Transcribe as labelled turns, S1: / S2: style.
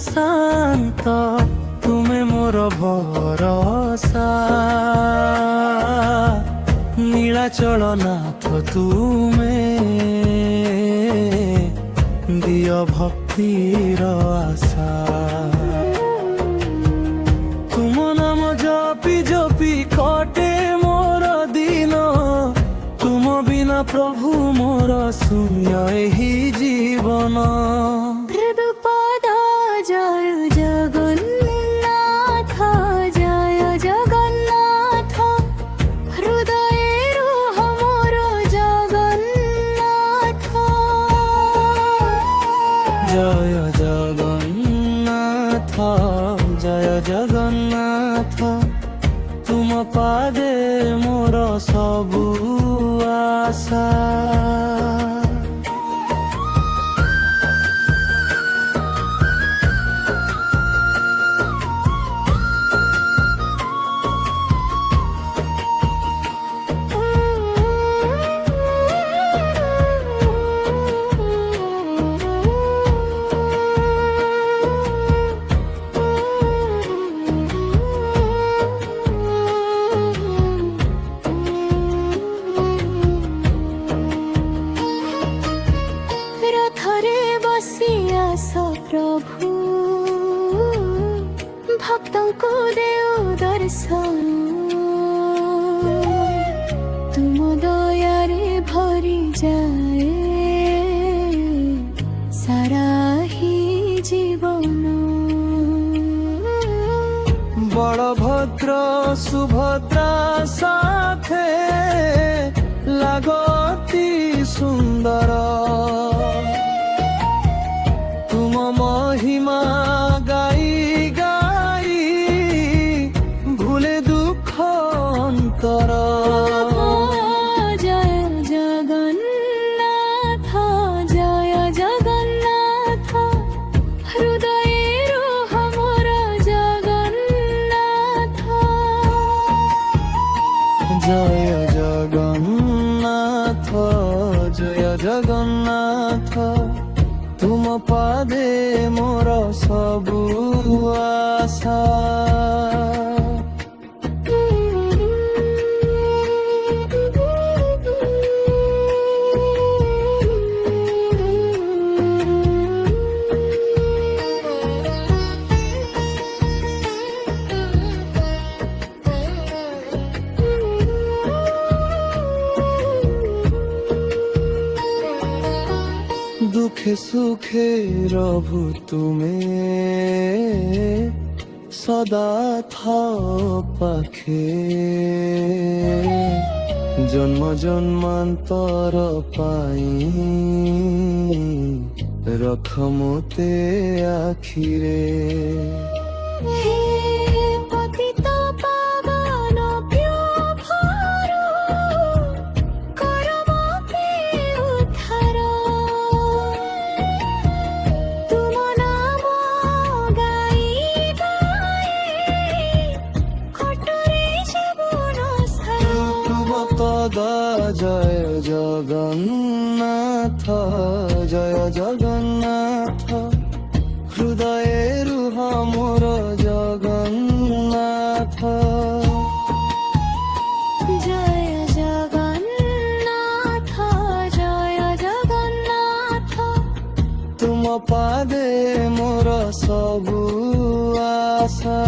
S1: ଶାନ୍ତ, ତୁମେ ମୋର ଭରସା। ନୀଳାଚଳ ନାଥ ତୁମେ, ଦିଅ ଭକ୍ତିର ଆଶା। ତୁମ ନାମ ଜପି ଜପି କଟେ ମୋର ଦିନ, ତୁମ ବିନା ପ୍ରଭୁ ମୋର ଶୂନ୍ୟ ଏହି ଜୀବନ।
S2: হৃদপদ জয় জগন্নাথ, জয় জগন্নাথ, হৃদয়ে রুহ মোর জগন্নাথ।
S1: জয় জগন্নাথ, জয় জগন্নাথ, তুম পাদে মোর সবু আশা।
S2: রথরে বসি আস প্রভু, ভক্তଙ୍କୁ দেও দর্শন। তুম দয়ারে ভরি যায় সারা হি জীবন।
S1: বলভদ্র সুভদ্রা সাথে লাগতি সুন্দর, তুম মহিমা গাই গাই ভুলে দুঃখ অন্তর।
S2: জয় জগন্নাথ, জয় জগন্নাথ, হৃদয়ে রুহ মোর জগন্নাথ।
S1: জয় জগন্নাথ, জয় জগন্নাথ, তুম পাদে মোর সবু আশা। দুঃখে সুখে রভু তুমে, সদা থাও পাখে। জন্ম জন্মান্তর পাই রখ মোতে আখিরে।
S2: হে পতিত পাবন প্রভুর, কর মোতে উদ্ধার। তুম নাম গাই গাই কটরে জীবন সার।
S1: তুম পদ জয় জগন্নাথ, জয় জগন্নাথ, হৃদয়ে রুহ মোর জগন্নাথ।
S2: জয় জগন্নাথ, জয় জগন্নাথ,
S1: তুম পাদে মোর সবু আশা।